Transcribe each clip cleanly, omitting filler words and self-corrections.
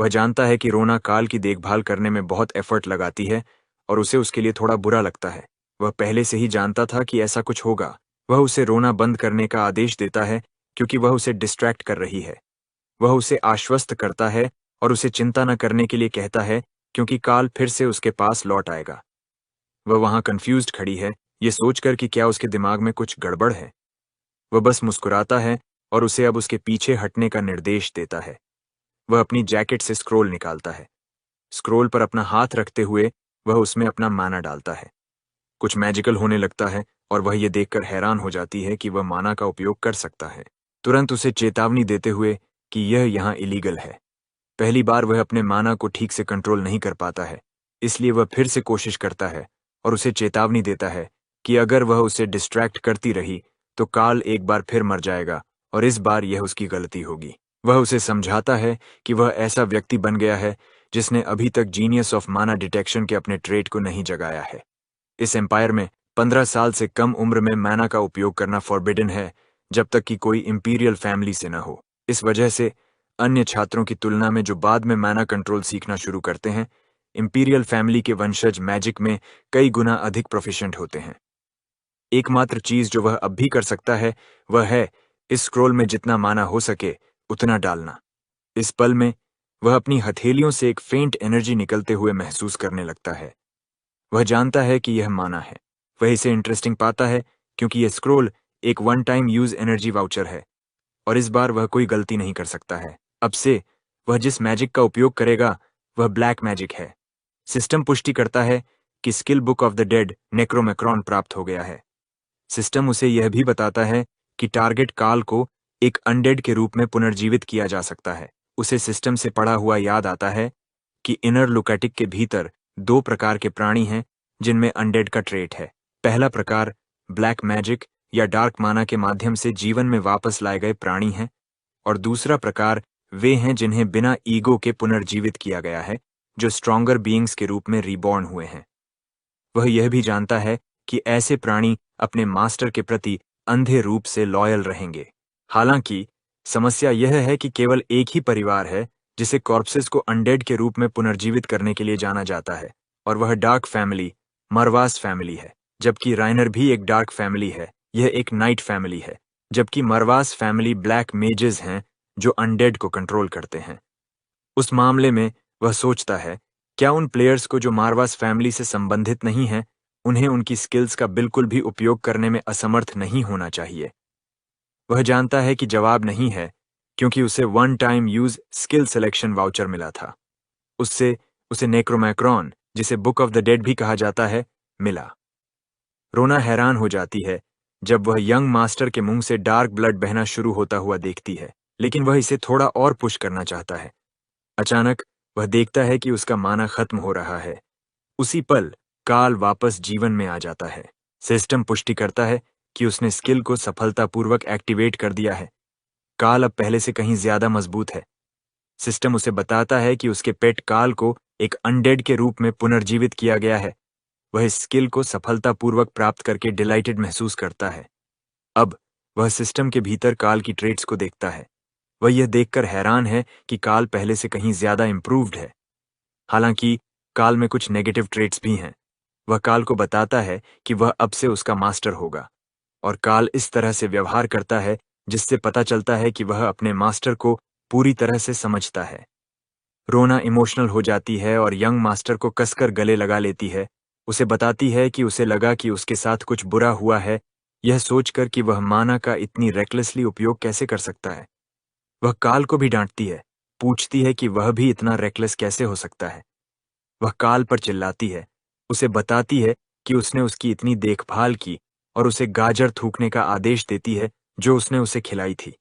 वह जानता है कि रोना काल की देखभाल करने में बहुत एफर्ट लगाती है और उसे उसके लिए थोड़ा बुरा लगता है। वह पहले से ही जानता था कि ऐसा कुछ होगा। वह उसे रोना बंद करने का आदेश देता है क्योंकि वह उसे डिस्ट्रैक्ट कर रही है। वह उसे आश्वस्त करता है और उसे चिंता न करने के लिए कहता है क्योंकि काल फिर से उसके पास लौट आएगा। वह वहां कंफ्यूज्ड खड़ी है, ये सोचकर कि क्या उसके दिमाग में कुछ गड़बड़ है। वह बस मुस्कुराता है और उसे अब उसके पीछे हटने का निर्देश देता है। वह अपनी जैकेट से स्क्रोल निकालता है। स्क्रोल पर अपना हाथ रखते हुए वह उसमें अपना माना डालता है। कुछ मैजिकल होने लगता है और वह यह देखकर हैरान हो जाती है कि वह माना का उपयोग कर सकता है। तुरंत उसे चेतावनी देते हुए कि यह यहाँ इलीगल है। पहली बार वह अपने माना को ठीक से कंट्रोल नहीं कर पाता है, इसलिए वह फिर से कोशिश करता है और उसे चेतावनी देता है कि अगर वह उसे डिस्ट्रैक्ट करती रही तो काल एक बार फिर मर जाएगा और इस बार यह उसकी गलती होगी। वह उसे समझाता है कि वह ऐसा व्यक्ति बन गया है जिसने अभी तक जीनियस ऑफ माना डिटेक्शन के अपने ट्रेड को नहीं जगाया है। इस एम्पायर में 15 साल से कम उम्र में माना का उपयोग करना फॉरबिडन है जब तक कि कोई इंपीरियल फैमिली से न हो। इस वजह से अन्य छात्रों की तुलना में जो बाद में माना कंट्रोल सीखना शुरू करते हैं, इंपीरियल फैमिली के वंशज मैजिक में कई गुना अधिक प्रोफिशिएंट होते हैं। एकमात्र चीज जो वह अब भी कर सकता है वह है इस स्क्रोल में जितना माना हो सके उतना डालना। इस पल में वह अपनी हथेलियों से एक फेंट एनर्जी निकलते हुए महसूस करने लगता है। वह जानता है कि यह माना है। वह इसे इंटरेस्टिंग पाता है क्योंकि यह स्क्रोल एक one time use energy voucher है और इस बार वह कोई गलती नहीं कर सकता है। अब से वह जिस मैजिक का उपयोग करेगा वह ब्लैक मैजिक है। सिस्टम पुष्टि करता है कि skill book of the dead नेक्रोमैक्रॉन प्राप्त हो गया है। सिस्टम उसे यह भी बताता है कि टारगेट काल को एक अनडेड के रूप में पुनर्जीवित किया जा सकता है। उसे सिस्टम से पढ़ा हुआ याद आता है कि इनर लुकैटिक के भीतर 2 प्रकार के प्राणी हैं जिनमें अनडेड का ट्रेट है। पहला प्रकार ब्लैक मैजिक या डार्क माना के माध्यम से जीवन में वापस लाए गए प्राणी हैं और दूसरा प्रकार वे हैं जिन्हें बिना ईगो के पुनर्जीवित किया गया है, जो स्ट्रॉन्गर बीइंग्स के रूप में रीबॉर्न हुए हैं। वह यह भी जानता है कि ऐसे प्राणी अपने मास्टर के प्रति अंधे रूप से लॉयल रहेंगे। हालांकि समस्या यह है कि केवल एक ही परिवार है जिसे कॉर्प्सेस को अनडेड के रूप में पुनर्जीवित करने के लिए जाना जाता है और वह डार्क फैमिली मरवास फैमिली है। जबकि राइनर भी एक डार्क फैमिली है, यह एक नाइट फैमिली है। जबकि मरवास फैमिली ब्लैक मेजेस हैं जो अनडेड को कंट्रोल करते हैं। उस मामले में वह सोचता है, क्या उन प्लेयर्स को जो मारवास फैमिली से संबंधित नहीं हैं, उन्हें उनकी स्किल्स का बिल्कुल भी उपयोग करने में असमर्थ नहीं होना चाहिए? वह जानता है कि जवाब नहीं है, क्योंकि उसे one time use skill selection voucher मिला था। उससे उसे नेक्रोमैक्रॉन, जिसे बुक ऑफ द डेड भी कहा जाता है, मिला। रोना हैरान हो जाती है जब वह यंग मास्टर के मुंह से डार्क ब्लड बहना शुरू होता हुआ देखती है, लेकिन वह इसे थोड़ा और पुश करना चाहता है। अचानक वह देखता है कि उसका माना खत्म हो रहा है। उसी पल काल वापस जीवन में आ जाता है। सिस्टम पुष्टि करता है कि उसने स्किल को सफलतापूर्वक एक्टिवेट कर दिया है। काल अब पहले से कहीं ज्यादा मजबूत है। सिस्टम उसे बताता है कि उसके पेट काल को एक अनडेड के रूप में पुनर्जीवित किया गया है। वह इस स्किल को सफलतापूर्वक प्राप्त करके डिलाइटेड महसूस करता है। अब वह सिस्टम के भीतर काल की ट्रेट्स को देखता है। वह यह देखकर हैरान है कि काल पहले से कहीं ज्यादा इंप्रूव्ड है। हालांकि काल में कुछ नेगेटिव ट्रेट्स भी हैं। वह काल को बताता है कि वह अब से उसका मास्टर होगा और काल इस तरह से व्यवहार करता है जिससे पता चलता है कि वह अपने मास्टर को पूरी तरह से समझता है। रोना इमोशनल हो जाती है और यंग मास्टर को कसकर गले लगा लेती है। उसे बताती है कि उसे लगा कि उसके साथ कुछ बुरा हुआ है, यह सोचकर कि वह माना का इतनी रेकलेसली उपयोग कैसे कर सकता है। वह काल को भी डांटती है, पूछती है कि वह भी इतना रेकलेस कैसे हो सकता है। वह काल पर चिल्लाती है, उसे बताती है कि उसने उसकी इतनी देखभाल की और उसे गाजर थूकने का आदेश देती है जो उसने उसे खिलाई थी।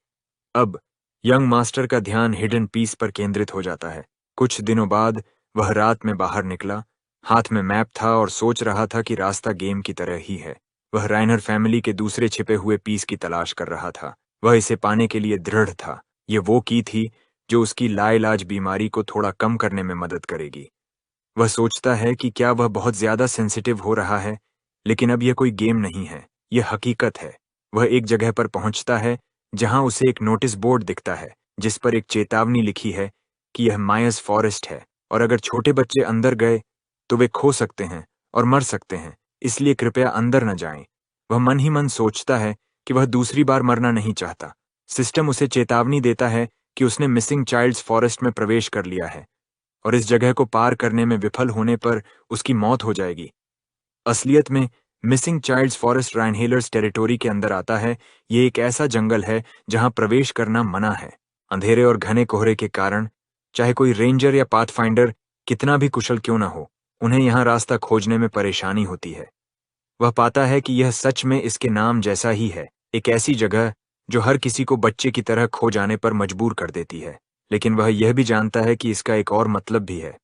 अब यंग मास्टर का ध्यान हिडन पीस पर केंद्रित हो जाता है। कुछ दिनों बाद वह रात में बाहर निकला। हाथ में मैप था और सोच रहा था कि रास्ता गेम की तरह ही है। वह राइनर फैमिली के दूसरे छिपे हुए पीस की तलाश कर रहा था। वह इसे पाने के लिए दृढ़ था। ये वो की थी जो उसकी लाइलाज बीमारी को थोड़ा कम करने में मदद करेगी। वह सोचता है कि क्या वह बहुत ज्यादा सेंसिटिव हो रहा है, लेकिन अब यह कोई गेम नहीं है, यह हकीकत है। वह एक जगह पर पहुंचता है जहां उसे एक नोटिस बोर्ड दिखता है जिस पर एक चेतावनी लिखी है कि यह मायस फॉरेस्ट है और अगर छोटे बच्चे अंदर गए तो वे खो सकते हैं और मर सकते हैं, इसलिए कृपया अंदर न जाएं। वह मन ही मन सोचता है कि वह दूसरी बार मरना नहीं चाहता। सिस्टम उसे चेतावनी देता है कि उसने मिसिंग चाइल्ड्स फॉरेस्ट में प्रवेश कर लिया है और इस जगह को पार करने में विफल होने पर उसकी मौत हो जाएगी। असलियत में मिसिंग चाइल्ड्स फॉरेस्ट राइनहेलर्स टेरिटोरी के अंदर आता है। ये एक ऐसा जंगल है जहां प्रवेश करना मना है। अंधेरे और घने कोहरे के कारण चाहे कोई रेंजर या पाथफाइंडर कितना भी कुशल क्यों ना हो, उन्हें यहाँ रास्ता खोजने में परेशानी होती है। वह पाता है कि यह सच में इसके नाम जैसा ही है, एक ऐसी जगह जो हर किसी को बच्चे की तरह खो जाने पर मजबूर कर देती है। लेकिन वह यह भी जानता है कि इसका एक और मतलब भी है।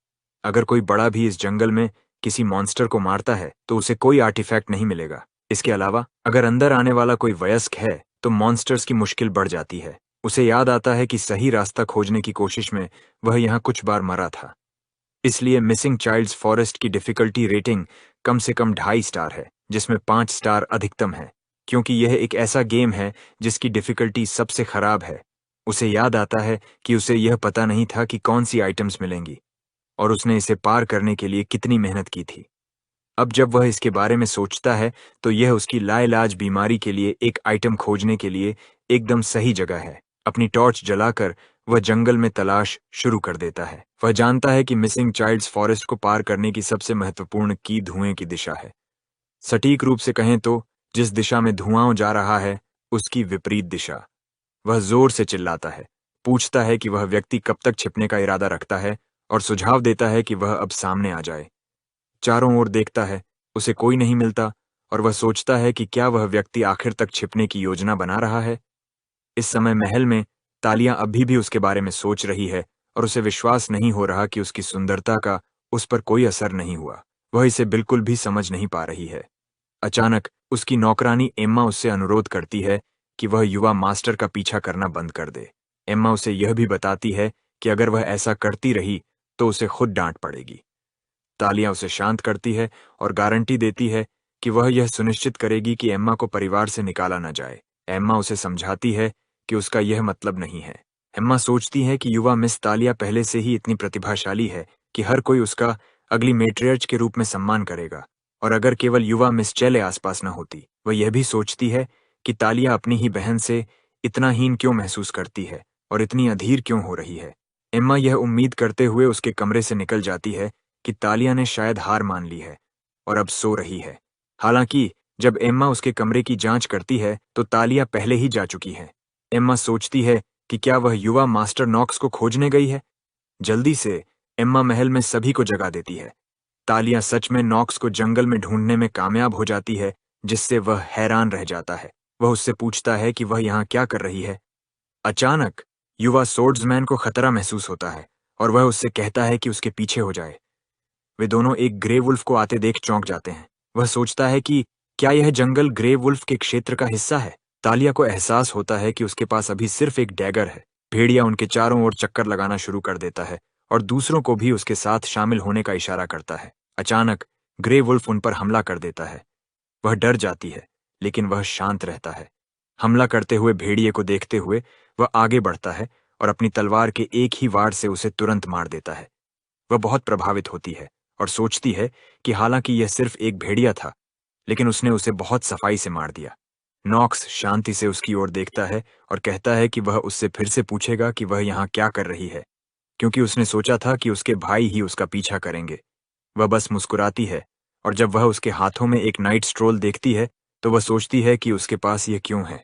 अगर कोई बड़ा भी इस जंगल में किसी मॉन्स्टर को मारता है तो उसे कोई आर्टिफैक्ट नहीं मिलेगा। इसके अलावा अगर अंदर आने वाला कोई वयस्क है तो मॉन्स्टर्स की मुश्किल बढ़ जाती है। उसे याद आता है कि सही रास्ता खोजने की कोशिश में वह यहाँ कुछ बार मरा था। इसलिए मिसिंग चाइल्ड्स फॉरेस्ट की डिफिकल्टी रेटिंग कम से कम 2.5 स्टार है, जिसमें 5 स्टार अधिकतम है, क्योंकि यह एक ऐसा गेम है जिसकी डिफिकल्टी सबसे खराब है। उसे याद आता है कि उसे यह पता नहीं था कि कौन सी आइटम्स मिलेंगी और उसने इसे पार करने के लिए कितनी मेहनत की थी। अब जब वह इसके बारे में सोचता है तो यह उसकी लाइलाज बीमारी के लिए एक आइटम खोजने के लिए एकदम सही जगह है। अपनी टॉर्च जलाकर वह जंगल में तलाश शुरू कर देता है। वह जानता है कि मिसिंग चाइल्ड्स फॉरेस्ट को पार करने की सबसे महत्वपूर्ण की धुएं की दिशा है। सटीक रूप से कहें तो जिस दिशा में धुआं जा रहा है उसकी विपरीत दिशा। वह जोर से चिल्लाता है, पूछता है कि वह व्यक्ति कब तक छिपने का इरादा रखता है और सुझाव देता है कि वह अब सामने आ जाए। चारों ओर देखता है, उसे कोई नहीं मिलता और वह सोचता है कि क्या वह व्यक्ति आखिर तक छिपने की योजना बना रहा है। इस समय महल में तालियां अभी भी उसके बारे में सोच रही है और उसे विश्वास नहीं हो रहा कि उसकी सुंदरता का उस पर कोई असर नहीं हुआ। वह इसे बिल्कुल भी समझ नहीं पा रही है। अचानक उसकी नौकरानी एम्मा उससे अनुरोध करती है कि वह युवा मास्टर का पीछा करना बंद कर दे। एम्मा उसे यह भी बताती है कि अगर वह ऐसा करती रही तो उसे खुद डांट पड़ेगी। तालियां उसे शांत करती है और गारंटी देती है कि वह यह सुनिश्चित करेगी कि एम्मा को परिवार से निकाला न जाए। एम्मा उसे समझाती है कि उसका यह मतलब नहीं है। एम्मा सोचती है कि युवा मिस तालिया पहले से ही इतनी प्रतिभाशाली है कि हर कोई उसका अगली मेट्रियर्च के रूप में सम्मान करेगा, और अगर केवल युवा मिस चैले आसपास न होती। वह यह भी सोचती है कि तालिया अपनी ही बहन से इतना हीन क्यों महसूस करती है और इतनी अधीर क्यों हो रही है। एम्मा यह उम्मीद करते हुए उसके कमरे से निकल जाती है कि तालिया ने शायद हार मान ली है और अब सो रही है। हालांकि जब एम्मा उसके कमरे की जांच करती है तो तालिया पहले ही जा चुकी है। एम्मा सोचती है कि क्या वह युवा मास्टर नॉक्स को खोजने गई है। जल्दी से एम्मा महल में सभी को जगा देती है। तालिया सच में नॉक्स को जंगल में ढूंढने में कामयाब हो जाती है, जिससे वह हैरान रह जाता है। वह उससे पूछता है कि वह यहाँ क्या कर रही है। अचानक युवा सोर्ड्समैन को खतरा महसूस होता है और वह उससे कहता है कि उसके पीछे हो जाए। वे दोनों एक ग्रे वुल्फ को आते देख चौंक जाते हैं। वह सोचता है कि क्या यह जंगल ग्रे वुल्फ के क्षेत्र का हिस्सा है। तालिया को एहसास होता है कि उसके पास अभी सिर्फ एक डैगर है। भेड़िया उनके चारों ओर चक्कर लगाना शुरू कर देता है और दूसरों को भी उसके साथ शामिल होने का इशारा करता है। अचानक ग्रे वुल्फ उन पर हमला कर देता है। वह डर जाती है, लेकिन वह शांत रहता है। हमला करते हुए भेड़िए को देखते हुए वह आगे बढ़ता है और अपनी तलवार के एक ही वार से उसे तुरंत मार देता है। वह बहुत प्रभावित होती है और सोचती है कि हालांकि यह सिर्फ एक भेड़िया था, लेकिन उसने उसे बहुत सफाई से मार दिया। नॉक्स शांति से उसकी ओर देखता है और कहता है कि वह उससे फिर से पूछेगा कि वह यहाँ क्या कर रही है, क्योंकि उसने सोचा था कि उसके भाई ही उसका पीछा करेंगे। वह बस मुस्कुराती है और जब वह उसके हाथों में एक नाइट स्ट्रोल देखती है तो वह सोचती है कि उसके पास यह क्यों है।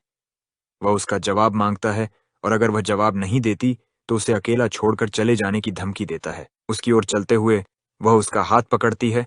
वह उसका जवाब मांगता है और अगर वह जवाब नहीं देती तो उसे अकेला छोड़कर चले जाने की धमकी देता है। उसकी ओर चलते हुए वह उसका हाथ पकड़ती है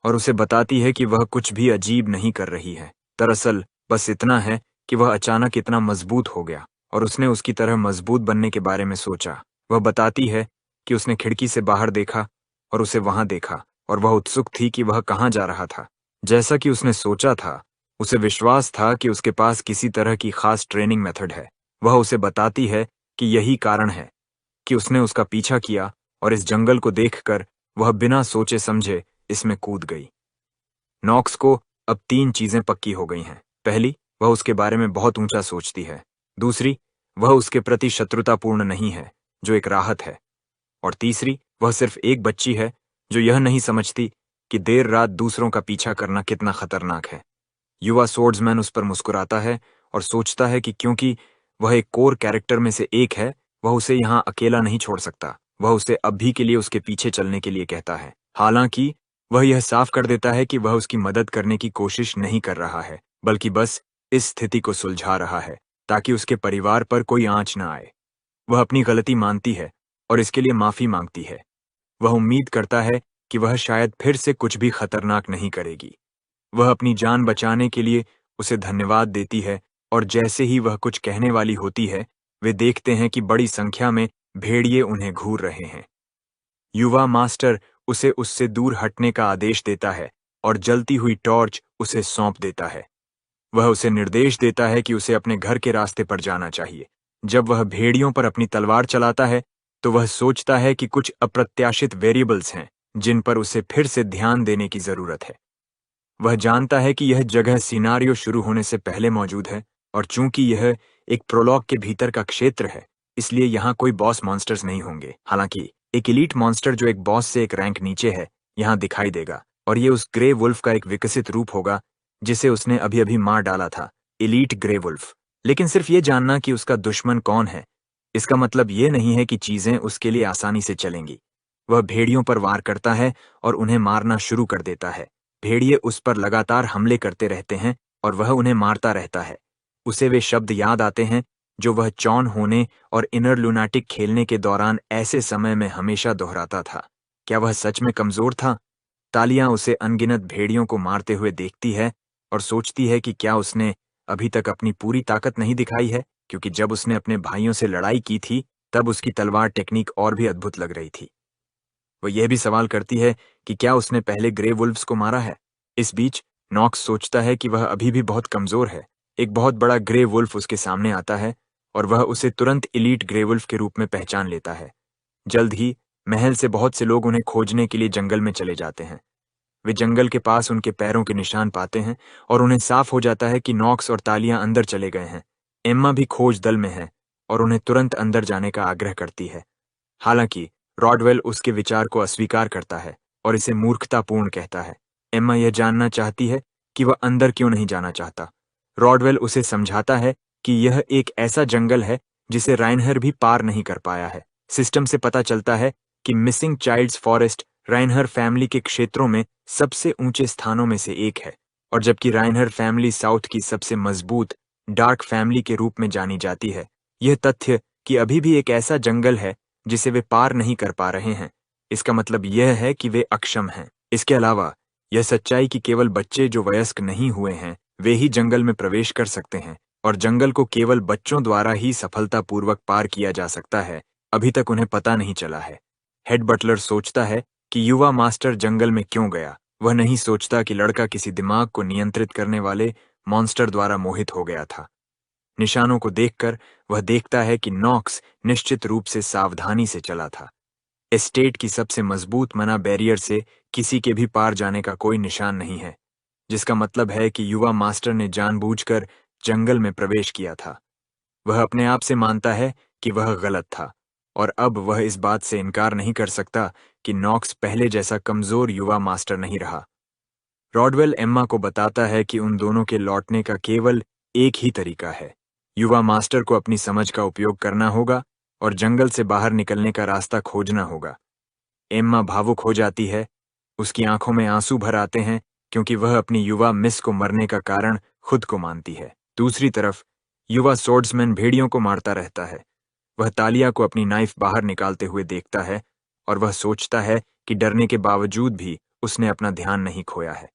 और उसे बताती है कि वह कुछ भी अजीब नहीं कर रही है। दरअसल बस इतना है कि वह अचानक इतना मजबूत हो गया और उसने उसकी तरह मजबूत बनने के बारे में सोचा। वह बताती है कि उसने खिड़की से बाहर देखा और उसे वहां देखा और वह उत्सुक थी कि वह कहाँ जा रहा था। जैसा कि उसने सोचा था, उसे विश्वास था कि उसके पास किसी तरह की खास ट्रेनिंग मेथड है। वह उसे बताती है कि यही कारण है कि उसने उसका पीछा किया और इस जंगल को देखकर वह बिना सोचे समझे इसमें कूद गई। नॉक्स को अब 3 चीजें पक्की हो गई हैं। पहली, वह उसके बारे में बहुत ऊंचा सोचती है। दूसरी, वह उसके प्रति शत्रुतापूर्ण नहीं है, जो एक राहत है। और तीसरी, वह सिर्फ एक बच्ची है जो यह नहीं समझती कि देर रात दूसरों का पीछा करना कितना खतरनाक है। युवा सोर्ड्समैन उस पर मुस्कुराता है और सोचता है कि क्योंकि वह एक कोर कैरेक्टर में से एक है, वह उसे यहाँ अकेला नहीं छोड़ सकता। वह उसे अब भी के लिए उसके पीछे चलने के लिए कहता है। हालांकि वह यह साफ कर देता है कि वह उसकी मदद करने की कोशिश नहीं कर रहा है, बल्कि बस इस स्थिति को सुलझा रहा है ताकि उसके परिवार पर कोई आंच न आए। वह अपनी गलती मानती है और इसके लिए माफी मांगती है। वह उम्मीद करता है कि वह शायद फिर से कुछ भी खतरनाक नहीं करेगी। वह अपनी जान बचाने के लिए उसे धन्यवाद देती है और जैसे ही वह कुछ कहने वाली होती है, वे देखते हैं कि बड़ी संख्या में भेड़िए उन्हें घूर रहे हैं। युवा मास्टर उसे उससे दूर हटने का आदेश देता है और जलती हुई टॉर्च उसे सौंप देता है। वह उसे निर्देश देता है कि उसे अपने घर के रास्ते पर जाना चाहिए। जब वह भेड़ियों पर अपनी तलवार चलाता है, तो वह सोचता है कि कुछ अप्रत्याशित वेरिएबल्स हैं जिन पर उसे फिर से ध्यान देने की जरूरत है। वह जानता है कि यह जगह सिनारियो शुरू होने से पहले मौजूद है और चूंकि यह एक प्रोलॉग के भीतर का क्षेत्र है, इसलिए यहाँ कोई बॉस मॉन्स्टर्स नहीं होंगे। हालांकि एक एलीट मॉन्स्टर जो एक बॉस से एक रैंक नीचे है, यहाँ दिखाई देगा और ये उस ग्रे वुल्फ का एक विकसित रूप होगा जिसे उसने अभी अभी मार डाला था, एलीट ग्रे वुल्फ। लेकिन सिर्फ ये जानना कि उसका दुश्मन कौन है, इसका मतलब ये नहीं है कि चीजें उसके लिए आसानी से चलेंगी। वह भेड़ियों पर वार करता है और उन्हें मारना शुरू कर देता है। भेड़िए उस पर लगातार हमले करते रहते हैं और वह उन्हें मारता रहता है। उसे वे शब्द याद आते हैं जो वह चॉन होने और इनर लुनाटिक खेलने के दौरान ऐसे समय में हमेशा दोहराता था। क्या वह सच में कमजोर था? तालियां उसे अनगिनत भेड़ियों को मारते हुए देखती है और सोचती है कि क्या उसने अभी तक अपनी पूरी ताकत नहीं दिखाई है, क्योंकि जब उसने अपने भाइयों से लड़ाई की थी तब उसकी तलवार टेक्निक और भी अद्भुत लग रही थी। वह यह भी सवाल करती है कि क्या उसने पहले ग्रे वुल्व्स को मारा है। इस बीच नॉक्स सोचता है कि वह अभी भी बहुत कमजोर है। एक बहुत बड़ा ग्रे वुल्फ उसके सामने आता है और वह उसे तुरंत एलीट ग्रे वुल्फ के रूप में पहचान लेता है। जल्द ही महल से बहुत से लोग उन्हें खोजने के लिए जंगल में चले जाते हैं। वे जंगल के पास उनके पैरों के निशान पाते हैं और उन्हें साफ हो जाता है कि नॉक्स और तालियां अंदर चले गए हैं। एम्मा भी खोज दल में है और उन्हें तुरंत अंदर जाने का आग्रह करती है। हालांकि रॉडवेल उसके विचार को अस्वीकार करता है और इसे मूर्खतापूर्ण कहता है। एम्मा यह जानना चाहती है कि वह अंदर क्यों नहीं जाना चाहता। रॉडवेल उसे समझाता है कि यह एक ऐसा जंगल है जिसे राइनहर भी पार नहीं कर पाया है। सिस्टम से पता चलता है कि मिसिंग चाइल्ड्स फॉरेस्ट राइनहर फैमिली के क्षेत्रों में सबसे ऊंचे स्थानों में से एक है, और जबकि राइनहर फैमिली साउथ की सबसे मजबूत डार्क फैमिली के रूप में जानी जाती है, यह तथ्य कि अभी भी एक ऐसा जंगल है जिसे वे पार नहीं कर पा रहे हैं, इसका मतलब यह है कि वे अक्षम हैं। इसके अलावा यह सच्चाई कि केवल बच्चे जो वयस्क नहीं हुए हैं वे ही जंगल में प्रवेश कर सकते हैं और जंगल को केवल बच्चों द्वारा ही सफलतापूर्वक पार किया जा सकता है, अभी तक उन्हें पता नहीं चला है। हेड बटलर सोचता है कि युवा मास्टर जंगल में क्यों गया। वह नहीं सोचता कि लड़का किसी दिमाग को नियंत्रित करने वाले मॉन्स्टर द्वारा मोहित हो गया था। निशानों को देखकर वह देखता है कि नॉक्स निश्चित रूप से सावधानी से चला था। एस्टेट की सबसे मजबूत मना बैरियर से किसी के भी पार जाने का कोई निशान नहीं है, जिसका मतलब है कि युवा मास्टर ने जानबूझकर जंगल में प्रवेश किया था। वह अपने आप से मानता है कि वह गलत था और अब वह इस बात से इनकार नहीं कर सकता कि नॉक्स पहले जैसा कमजोर युवा मास्टर नहीं रहा। रॉडवेल एम्मा को बताता है कि उन दोनों के लौटने का केवल एक ही तरीका है। युवा मास्टर को अपनी समझ का उपयोग करना होगा और जंगल से बाहर निकलने का रास्ता खोजना होगा। एम्मा भावुक हो जाती है, उसकी आंखों में आंसू भर आते हैं क्योंकि वह अपनी युवा मिस को मरने का कारण खुद को मानती है। दूसरी तरफ युवा सोर्ड्समैन भेड़ियों को मारता रहता है। वह तालिया को अपनी नाइफ बाहर निकालते हुए देखता है और वह सोचता है कि डरने के बावजूद भी उसने अपना ध्यान नहीं खोया है।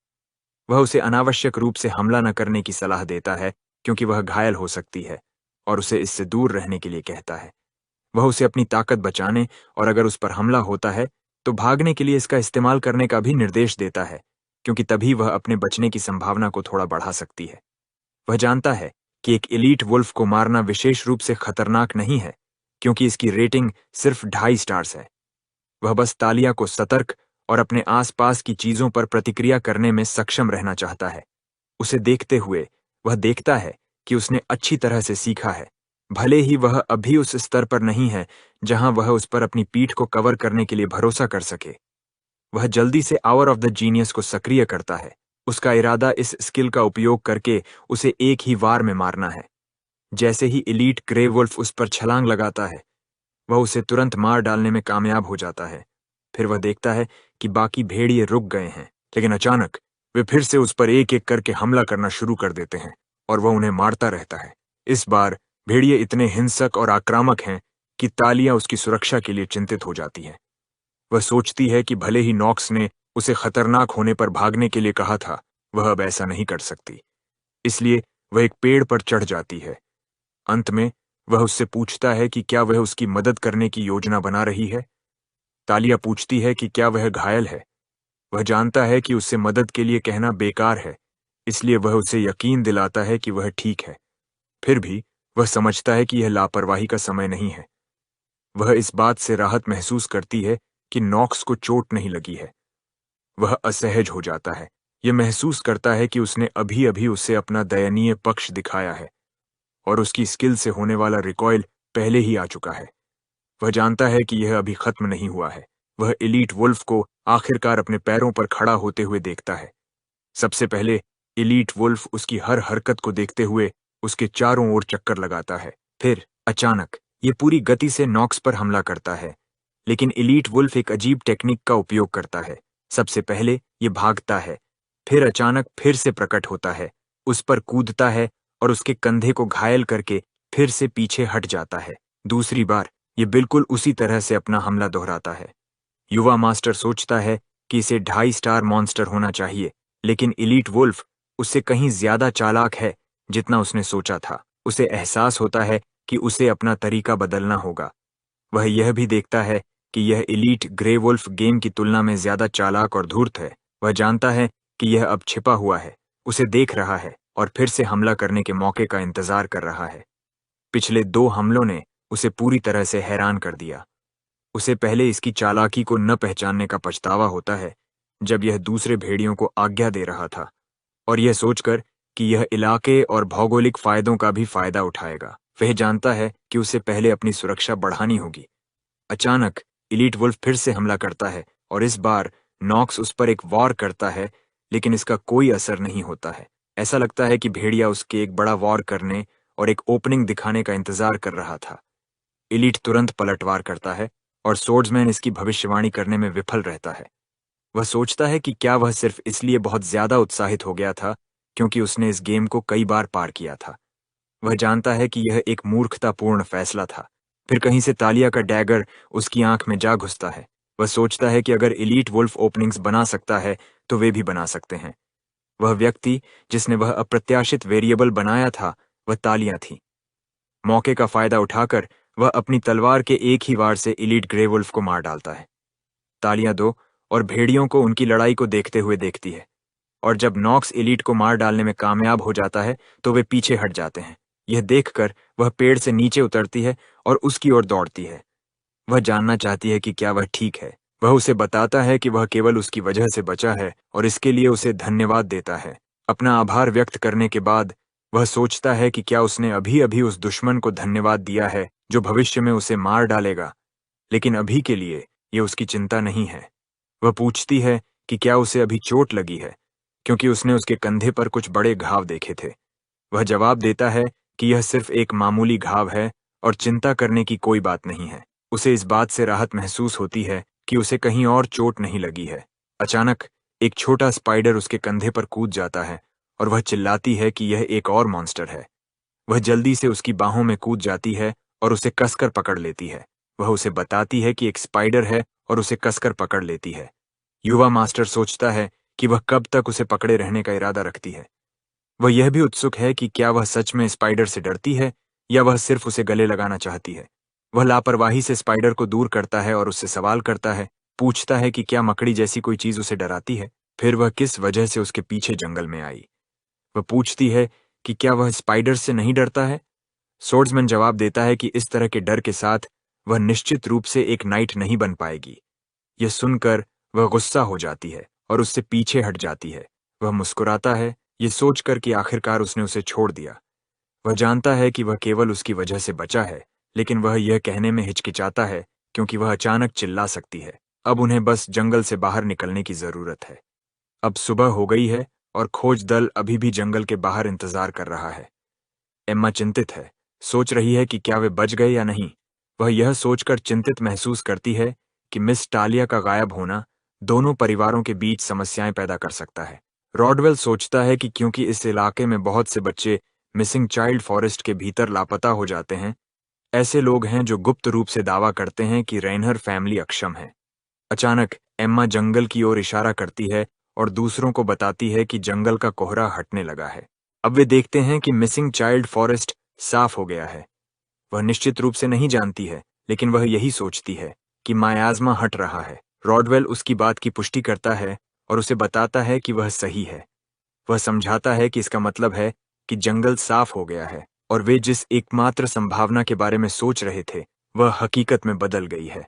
वह उसे अनावश्यक रूप से हमला न करने की सलाह देता है क्योंकि वह घायल हो सकती है और उसे इससे दूर रहने के लिए कहता है। वह उसे अपनी ताकत बचाने और अगर उस पर हमला होता है तो भागने के लिए इसका इस्तेमाल करने का भी निर्देश देता है, क्योंकि तभी वह अपने बचने की संभावना को थोड़ा बढ़ा सकती है। वह जानता है कि एक एलीट वुल्फ को मारना विशेष रूप से खतरनाक नहीं है क्योंकि इसकी रेटिंग सिर्फ 2.5 स्टार्स है। वह बस तालिया को सतर्क और अपने आसपास की चीजों पर प्रतिक्रिया करने में सक्षम रहना चाहता है। उसे देखते हुए वह देखता है कि उसने अच्छी तरह से सीखा है। भले ही वह अभी उस स्तर पर नहीं है जहां वह उस पर अपनी पीठ को कवर करने के लिए भरोसा कर सके। वह जल्दी से आवर ऑफ द जीनियस को सक्रिय करता है। उसका इरादा इस स्किल का उपयोग करके उसे एक ही वार में मारना है। जैसे ही एलीट ग्रे वुल्फ उस पर छलांग लगाता है, वह उसे तुरंत मार डालने में कामयाब हो जाता है। फिर वह देखता है कि बाकी भेड़िए रुक गए हैं, लेकिन अचानक वे फिर से उस पर एक एक करके हमला करना शुरू कर देते हैं और वह उन्हें मारता रहता है। इस बार भेड़िए इतने हिंसक और आक्रामक हैं कि तालियां उसकी सुरक्षा के लिए चिंतित हो जाती हैं। वह सोचती है कि भले ही नॉक्स ने उसे खतरनाक होने पर भागने के लिए कहा था, वह अब ऐसा नहीं कर सकती। इसलिए वह एक पेड़ पर चढ़ जाती है। अंत में वह उससे पूछता है कि क्या वह उसकी मदद करने की योजना बना रही है। तालिया पूछती है कि क्या वह घायल है। वह जानता है कि उससे मदद के लिए कहना बेकार है, इसलिए वह उसे यकीन दिलाता है कि वह ठीक है। फिर भी वह समझता है कि यह लापरवाही का समय नहीं है। वह इस बात से राहत महसूस करती है कि नॉक्स को चोट नहीं लगी है। वह असहज हो जाता है। यह महसूस करता है कि उसने अभी अभी उसे अपना दयनीय पक्ष दिखाया है और उसकी स्किल से होने वाला रिकॉइल पहले ही आ चुका है। वह जानता है कि यह अभी खत्म नहीं हुआ है। वह एलीट वुल्फ को आखिरकार अपने पैरों पर खड़ा होते हुए देखता है। सबसे पहले एलीट वुल्फ उसकी हर हरकत को देखते हुए उसके चारों ओर चक्कर लगाता है। फिर अचानक ये पूरी गति से नॉक्स पर हमला करता है, लेकिन एलीट वुल्फ एक अजीब टेक्निक का उपयोग करता है। सबसे पहले ये भागता है, फिर अचानक फिर से प्रकट होता है, उस पर कूदता है और उसके कंधे को घायल करके फिर से पीछे हट जाता है। दूसरी बार ये बिल्कुल उसी तरह से अपना हमला दोहराता है। युवा मास्टर सोचता है कि इसे 2.5 स्टार मॉन्स्टर होना चाहिए, लेकिन एलीट वुल्फ उससे कहीं ज्यादा चालाक है जितना उसने सोचा था। उसे एहसास होता है कि उसे अपना तरीका बदलना होगा। वह यह भी देखता है कि यह एलीट ग्रे वुल्फ गेम की तुलना में ज्यादा चालाक और धूर्त है। वह जानता है कि यह अब छिपा हुआ है, उसे देख रहा है और फिर से हमला करने के मौके का इंतजार कर रहा है। पिछले 2 हमलों ने उसे पूरी तरह से हैरान कर दिया। उसे पहले इसकी चालाकी को न पहचानने का पछतावा होता है जब यह दूसरे भेड़ियों को आज्ञा दे रहा था, और यह सोचकर कि यह इलाके और भौगोलिक फायदों का भी फायदा उठाएगा। वह जानता है कि उसे पहले अपनी सुरक्षा बढ़ानी होगी। अचानक एलीट वुल्फ फिर से हमला करता है और इस बार नॉक्स उस पर एक वॉर करता है, लेकिन इसका कोई असर नहीं होता है। ऐसा लगता है कि भेड़िया उसके एक बड़ा वॉर करने और एक ओपनिंग दिखाने का इंतजार कर रहा था। एलीट तुरंत पलटवार करता है और सोर्ड्समैन इसकी भविष्यवाणी करने में विफल रहता है। वह सोचता है कि क्या वह सिर्फ इसलिए बहुत ज्यादा उत्साहित हो गया था क्योंकि उसने इस गेम को कई बार पार किया था। वह जानता है कि यह एक मूर्खतापूर्ण फैसला था। फिर कहीं से तालिया का डैगर उसकी आंख में जा घुसता है। वह सोचता है कि अगर एलीट वुल्फ ओपनिंग्स बना सकता है तो वे भी बना सकते हैं। वह व्यक्ति जिसने वह अप्रत्याशित वेरिएबल बनाया था, वह तालियां थी। मौके का फायदा उठाकर वह अपनी तलवार के एक ही वार से एलीट ग्रे वुल्फ को मार डालता है। तालियां दो और भेड़ियों को उनकी लड़ाई को देखते हुए देखती है, और जब नॉक्स एलीट को मार डालने में कामयाब हो जाता है तो वे पीछे हट जाते हैं। यह देखकर वह पेड़ से नीचे उतरती है और उसकी ओर दौड़ती है। वह जानना चाहती है कि क्या वह ठीक है। वह उसे बताता है कि वह केवल उसकी वजह से बचा है और इसके लिए उसे धन्यवाद देता है। अपना आभार व्यक्त करने के बाद वह सोचता है कि क्या उसने अभी अभी उस दुश्मन को धन्यवाद दिया है जो भविष्य में उसे मार डालेगा, लेकिन अभी के लिए यह उसकी चिंता नहीं है। वह पूछती है कि क्या उसे अभी चोट लगी है, क्योंकि उसने उसके कंधे पर कुछ बड़े घाव देखे थे। वह जवाब देता है कि यह सिर्फ एक मामूली घाव है और चिंता करने की कोई बात नहीं है। उसे इस बात से राहत महसूस होती है कि उसे कहीं और चोट नहीं लगी है। अचानक एक छोटा स्पाइडर उसके कंधे पर कूद जाता है और वह चिल्लाती है कि यह एक और मॉन्स्टर है। वह जल्दी से उसकी बाहों में कूद जाती है और उसे कसकर पकड़ लेती है। वह उसे बताती है कि एक स्पाइडर है और उसे कसकर पकड़ लेती है। युवा मास्टर सोचता है कि वह कब तक उसे पकड़े रहने का इरादा रखती है। वह यह भी उत्सुक है कि क्या वह सच में स्पाइडर से डरती है या वह सिर्फ उसे गले लगाना चाहती है। वह लापरवाही से स्पाइडर को दूर करता है और उससे सवाल करता है, पूछता है कि क्या मकड़ी जैसी कोई चीज उसे डराती है। फिर वह किस वजह से उसके पीछे जंगल में आई। वह पूछती है कि क्या वह स्पाइडर से नहीं डरता है। सोर्ड्समैन जवाब देता है कि इस तरह के डर के साथ वह निश्चित रूप से एक नाइट नहीं बन पाएगी। यह सुनकर वह गुस्सा हो जाती है और उससे पीछे हट जाती है। वह मुस्कुराता है, ये सोचकर कि आखिरकार उसने उसे छोड़ दिया। वह जानता है कि वह केवल उसकी वजह से बचा है, लेकिन वह यह कहने में हिचकिचाता है क्योंकि वह अचानक चिल्ला सकती है। अब उन्हें बस जंगल से बाहर निकलने की जरूरत है। अब सुबह हो गई है और खोज दल अभी भी जंगल के बाहर इंतजार कर रहा है। एम्मा चिंतित है, सोच रही है कि क्या वे बच गए या नहीं। वह यह सोचकर चिंतित महसूस करती है कि मिस टालिया का गायब होना दोनों परिवारों के बीच समस्याएं पैदा कर सकता है। रॉडवेल सोचता है कि क्योंकि इस इलाके में बहुत से बच्चे मिसिंग चाइल्ड फॉरेस्ट के भीतर लापता हो जाते हैं, ऐसे लोग हैं जो गुप्त रूप से दावा करते हैं कि रेनहर फैमिली अक्षम है। अचानक एम्मा जंगल की ओर इशारा करती है और दूसरों को बताती है कि जंगल का कोहरा हटने लगा है। अब वे देखते हैं कि मिसिंग चाइल्ड फॉरेस्ट साफ हो गया है। वह निश्चित रूप से नहीं जानती है, लेकिन वह यही सोचती है कि मायाज़्मा हट रहा है। रॉडवेल उसकी बात की पुष्टि करता है और उसे बताता है कि वह सही है। वह समझाता है कि इसका मतलब है कि जंगल साफ हो गया है और वे जिस एकमात्र संभावना के बारे में सोच रहे थे, वह हकीकत में बदल गई है।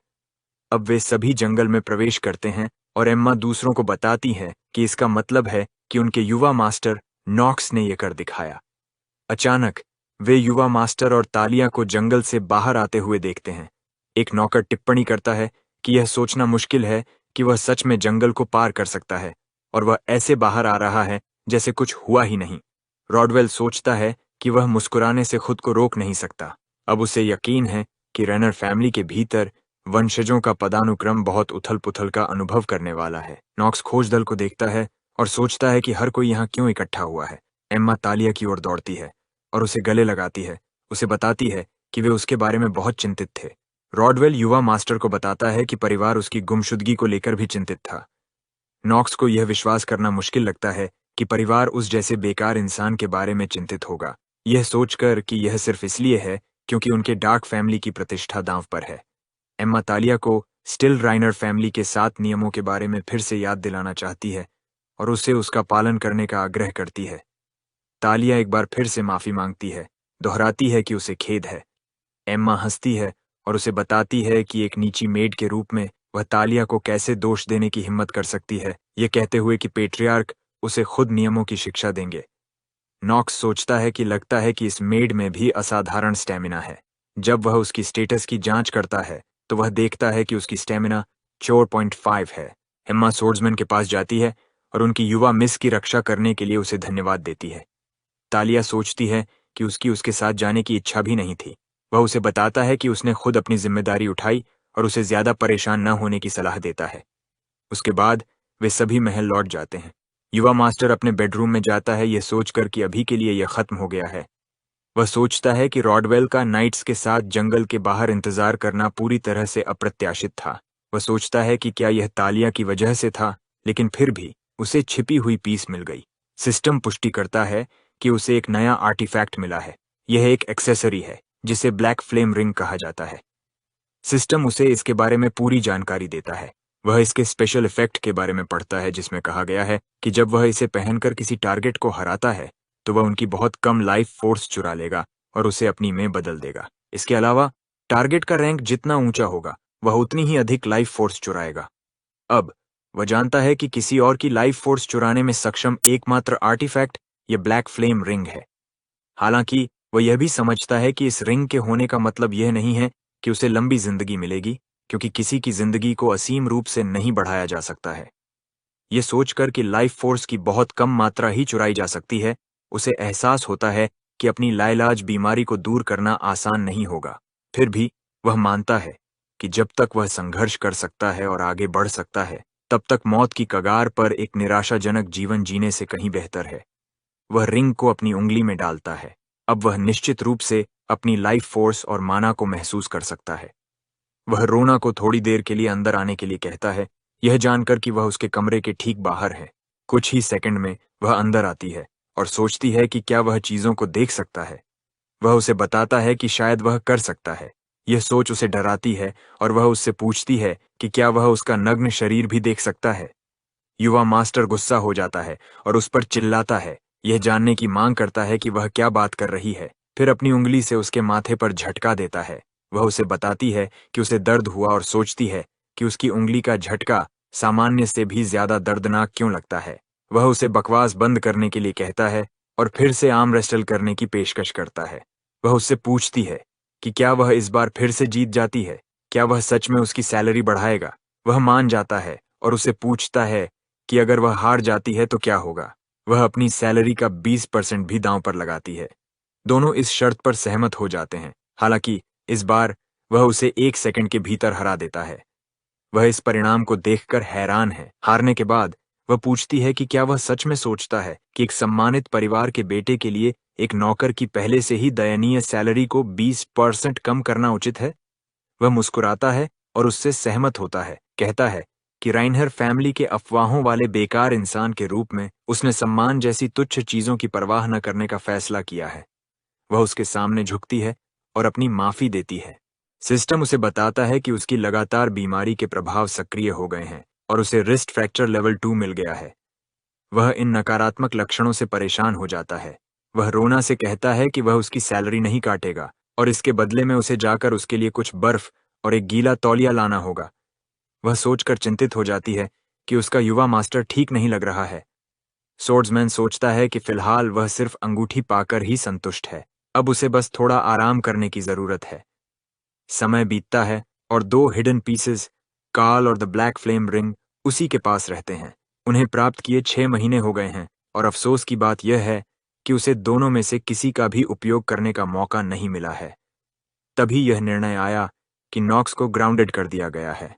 अब वे सभी जंगल में प्रवेश करते हैं और एम्मा दूसरों को बताती है कि इसका मतलब है कि उनके युवा मास्टर नॉक्स ने यह कर दिखाया। अचानक वे युवा मास्टर और तालिया को जंगल से बाहर आते हुए देखते हैं। एक नौकर टिप्पणी करता है कि यह सोचना मुश्किल है कि वह सच में जंगल को पार कर सकता है और वह ऐसे बाहर आ रहा है जैसे कुछ हुआ ही नहीं। रॉडवेल सोचता है कि वह मुस्कुराने से खुद को रोक नहीं सकता। अब उसे यकीन है कि रेनर फैमिली के भीतर वंशजों का पदानुक्रम बहुत उथल-पुथल का अनुभव करने वाला है। नॉक्स खोज दल को देखता है और सोचता है कि हर कोई यहाँ क्यों इकट्ठा हुआ है। एम्मा तालिया की ओर दौड़ती है और उसे गले लगाती है, उसे बताती है कि वे उसके बारे में बहुत चिंतित थे। रॉडवेल युवा मास्टर को बताता है कि परिवार उसकी गुमशुदगी को लेकर भी चिंतित था। नॉक्स को यह विश्वास करना मुश्किल लगता है कि परिवार उस जैसे बेकार इंसान के बारे में चिंतित होगा, यह सोचकर कि यह सिर्फ इसलिए है क्योंकि उनके डार्क फैमिली की प्रतिष्ठा दांव पर है। एम्मा तालिया को स्टिल राइनर फैमिली के 7 नियमों के बारे में फिर से याद दिलाना चाहती है और उसे उसका पालन करने का आग्रह करती है। तालिया एक बार फिर से माफी मांगती है, दोहराती है कि उसे खेद है। एम्मा हंसती है और उसे बताती है कि एक नीची मेड के रूप में वह तालिया को कैसे दोष देने की हिम्मत कर सकती है, ये कहते हुए कि पेट्रियार्क उसे खुद नियमों की शिक्षा देंगे। नॉक्स सोचता है कि लगता है कि इस मेड में भी असाधारण स्टेमिना है। जब वह उसकी स्टेटस की जांच करता है, तो वह देखता है कि उसकी स्टेमिना 4.5 है। एम्मा सोर्ड्समैन के पास जाती है और उनकी युवा मिस की रक्षा करने के लिए उसे धन्यवाद देती है। तालिया सोचती है कि उसकी उसके साथ जाने की इच्छा भी नहीं थी। वह उसे बताता है कि उसने खुद अपनी जिम्मेदारी उठाई और उसे ज्यादा परेशान न होने की सलाह देता है। उसके बाद वे सभी महल लौट जाते हैं। युवा मास्टर अपने बेडरूम में जाता है, यह सोचकर कि अभी के लिए यह खत्म हो गया है। वह सोचता है कि रॉडवेल का नाइट्स के साथ जंगल के बाहर इंतजार करना पूरी तरह से अप्रत्याशित था। वह सोचता है कि क्या यह तालिया की वजह से था, लेकिन फिर भी उसे छिपी हुई पीस मिल गई। सिस्टम पुष्टि करता है कि उसे एक नया आर्टिफैक्ट मिला है। यह एक एक्सेसरी है जिसे ब्लैक फ्लेम रिंग कहा जाता है। सिस्टम उसे इसके बारे में पूरी जानकारी देता है। वह इसके स्पेशल इफेक्ट के बारे में पढ़ता है जिसमें कहा गया है कि जब वह इसे पहनकर किसी टारगेट को हराता है तो वह उनकी बहुत कम लाइफ फोर्स चुरा लेगा और उसे अपनी में बदल देगा। इसके अलावा टारगेट का रैंक जितना ऊंचा होगा वह उतनी ही अधिक लाइफ फोर्स चुराएगा। अब वह जानता है कि किसी और की लाइफ फोर्स चुराने में सक्षम एकमात्र आर्टिफैक्ट यह ब्लैक फ्लेम रिंग है। हालांकि वह यह भी समझता है कि इस रिंग के होने का मतलब यह नहीं है कि उसे लंबी जिंदगी मिलेगी, क्योंकि किसी की जिंदगी को असीम रूप से नहीं बढ़ाया जा सकता है। यह सोचकर कि लाइफ फोर्स की बहुत कम मात्रा ही चुराई जा सकती है, उसे एहसास होता है कि अपनी लाइलाज बीमारी को दूर करना आसान नहीं होगा। फिर भी वह मानता है कि जब तक वह संघर्ष कर सकता है और आगे बढ़ सकता है, तब तक मौत की कगार पर एक निराशाजनक जीवन जीने से कहीं बेहतर है। वह रिंग को अपनी उंगली में डालता है। अब वह निश्चित रूप से अपनी लाइफ फोर्स और माना को महसूस कर सकता है। वह रोना को थोड़ी देर के लिए अंदर आने के लिए कहता है, यह जानकर कि वह उसके कमरे के ठीक बाहर है। कुछ ही सेकंड में वह अंदर आती है और सोचती है कि क्या वह चीजों को देख सकता है। वह उसे बताता है कि शायद वह कर सकता है। यह सोच उसे डराती है और वह उससे पूछती है कि क्या वह उसका नग्न शरीर भी देख सकता है। युवा मास्टर गुस्सा हो जाता है और उस पर चिल्लाता है, यह जानने की मांग करता है कि वह क्या बात कर रही है। फिर अपनी उंगली से उसके माथे पर झटका देता है। वह उसे बताती है कि उसे दर्द हुआ और सोचती है कि उसकी उंगली का झटका सामान्य से भी ज्यादा दर्दनाक क्यों लगता है। वह उसे बकवास बंद करने के लिए कहता है और फिर से आर्म रेस्टल करने की पेशकश करता है। वह उससे पूछती है कि क्या वह इस बार फिर से जीत जाती है, क्या वह सच में उसकी सैलरी बढ़ाएगा। वह मान जाता है और उसे पूछता है कि अगर वह हार जाती है तो क्या होगा। वह अपनी सैलरी का 20% भी दांव पर लगाती है। दोनों इस शर्त पर सहमत हो जाते हैं। हालांकि इस बार वह उसे 1 सेकंड के भीतर हरा देता है। वह इस परिणाम को देखकर हैरान है। हारने के बाद वह पूछती है कि क्या वह सच में सोचता है कि एक सम्मानित परिवार के बेटे के लिए एक नौकर की पहले से ही दयनीय सैलरी को 20% कम करना उचित है। वह मुस्कुराता है और उससे सहमत होता है। कहता है कि राइनहर फैमिली के अफवाहों वाले बेकार इंसान के रूप में उसने सम्मान जैसी तुच्छ चीजों की परवाह न करने का फैसला किया है। वह उसके सामने झुकती है और अपनी माफी देती है। सिस्टम उसे बताता है कि उसकी लगातार बीमारी के प्रभाव सक्रिय हो गए हैं और उसे रिस्ट फ्रैक्चर लेवल 2 मिल गया है। वह इन नकारात्मक लक्षणों से परेशान हो जाता है। वह रोना से कहता है कि वह उसकी सैलरी नहीं काटेगा और इसके बदले में उसे जाकर उसके लिए कुछ बर्फ और एक गीला तौलिया लाना होगा। वह सोचकर चिंतित हो जाती है कि उसका युवा मास्टर ठीक नहीं लग रहा है। सोर्ड्समैन सोचता है कि फिलहाल वह सिर्फ अंगूठी पाकर ही संतुष्ट है। अब उसे बस थोड़ा आराम करने की जरूरत है। समय बीतता है और 2 हिडन पीसेस, कार्ल और द ब्लैक फ्लेम रिंग, उसी के पास रहते हैं। उन्हें प्राप्त किए 6 महीने हो गए हैं और अफसोस की बात यह है कि उसे दोनों में से किसी का भी उपयोग करने का मौका नहीं मिला है। तभी यह निर्णय आया कि नॉक्स को ग्राउंडेड कर दिया गया है।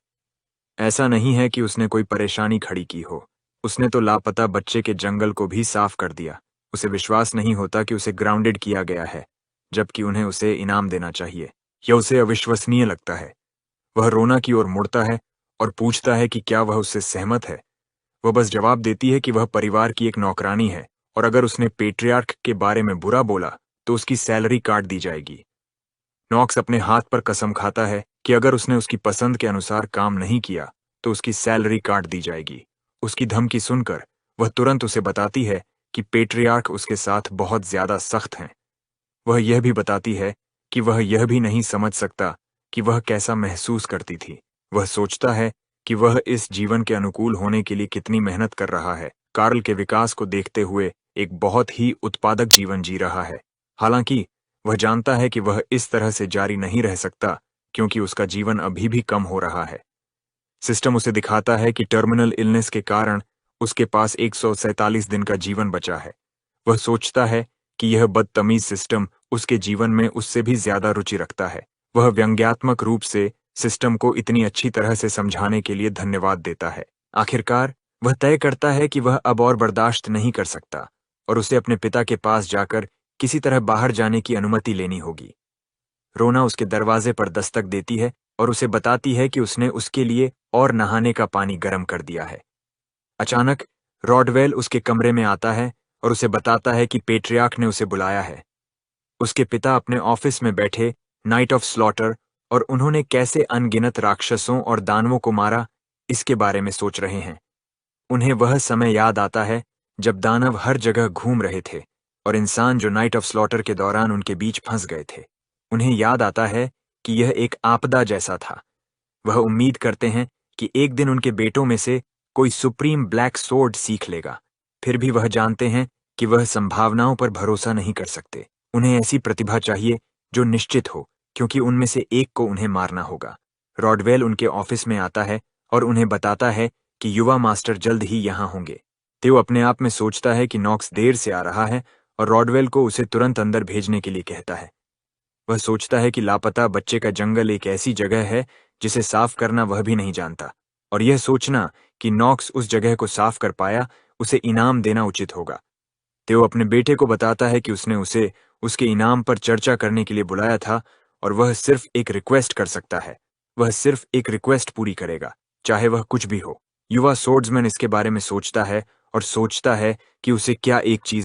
ऐसा नहीं है कि उसने कोई परेशानी खड़ी की हो। उसने तो लापता बच्चे के जंगल को भी साफ कर दिया। उसे विश्वास नहीं होता कि उसे ग्राउंडेड किया गया है, जबकि उन्हें उसे इनाम देना चाहिए। यह उसे अविश्वसनीय लगता है। वह रोना की ओर मुड़ता है और पूछता है कि क्या वह उससे सहमत है। वह बस जवाब देती है कि वह परिवार की एक नौकरानी है और अगर उसने पेट्रियार्क के बारे में बुरा बोला तो उसकी सैलरी काट दी जाएगी। नॉक्स अपने हाथ पर कसम खाता है कि अगर उसने उसकी पसंद के अनुसार काम नहीं किया तो उसकी सैलरी काट दी जाएगी। उसकी धमकी सुनकर वह तुरंत उसे बताती है कि पेट्रियार्क उसके साथ बहुत ज्यादा सख्त हैं। वह यह भी बताती है कि वह यह भी नहीं समझ सकता कि वह कैसा महसूस करती थी। वह सोचता है कि वह इस जीवन के अनुकूल होने के लिए कितनी मेहनत कर रहा है, कार्ल के विकास को देखते हुए एक बहुत ही उत्पादक जीवन जी रहा है। हालांकि वह जानता है कि वह इस तरह से जारी नहीं रह सकता क्योंकि उसका जीवन अभी भी कम हो रहा है। सिस्टम उसे दिखाता है कि टर्मिनल इलनेस के कारण उसके पास 147 दिन का जीवन बचा है। वह सोचता है कि यह बदतमीज सिस्टम उसके जीवन में उससे भी ज्यादा रुचि रखता है। वह व्यंग्यात्मक रूप से सिस्टम को इतनी अच्छी तरह से समझाने के लिए धन्यवाद देता है। आखिरकार वह तय करता है कि वह अब और बर्दाश्त नहीं कर सकता और उसे अपने पिता के पास जाकर किसी तरह बाहर जाने की अनुमति लेनी होगी। रोना उसके दरवाजे पर दस्तक देती है और उसे बताती है कि उसने उसके लिए और नहाने का पानी गर्म कर दिया है। अचानक रॉडवेल उसके कमरे में आता है और उसे बताता है कि पेट्रियार्क ने उसे बुलाया है। उसके पिता अपने ऑफिस में बैठे नाइट ऑफ स्लॉटर और उन्होंने कैसे अनगिनत राक्षसों और दानवों को मारा, इसके बारे में सोच रहे हैं। उन्हें वह समय याद आता है जब दानव हर जगह घूम रहे थे और इंसान जो नाइट ऑफ स्लॉटर के दौरान उनके बीच फंस गए थे। उन्हें याद आता है कि यह एक आपदा जैसा था। वह उम्मीद करते हैं कि एक दिन उनके बेटों में से कोई सुप्रीम ब्लैक सोर्ड सीख लेगा। फिर भी वह जानते हैं कि वह संभावनाओं पर भरोसा नहीं कर सकते। उन्हें ऐसी प्रतिभा चाहिए जो निश्चित हो, क्योंकि उनमें से एक को उन्हें मारना होगा। रॉडवेल उनके ऑफिस में आता है और उन्हें बताता है कि युवा मास्टर जल्द ही यहाँ होंगे। तेओ अपने आप में सोचता है कि नॉक्स देर से आ रहा है और रॉडवेल को उसे तुरंत अंदर भेजने के लिए कहता है। वह सोचता है कि लापता बच्चे का जंगल एक ऐसी जगह है जिसे साफ करना वह भी नहीं जानता, और यह सोचना कि नॉक्स उस जगह को साफ कर पाया उसे इनाम देना उचित होगा। तेओ अपने बेटे को बताता है कि उसने उसे उसके इनाम पर चर्चा करने के लिए बुलाया था और वह सिर्फ एक रिक्वेस्ट कर सकता है। वह सिर्फ एक रिक्वेस्ट पूरी करेगा, चाहे वह कुछ भी हो। युवा सोर्ड्समैन इसके बारे में सोचता है और सोचता है कि उसे क्या एक चीज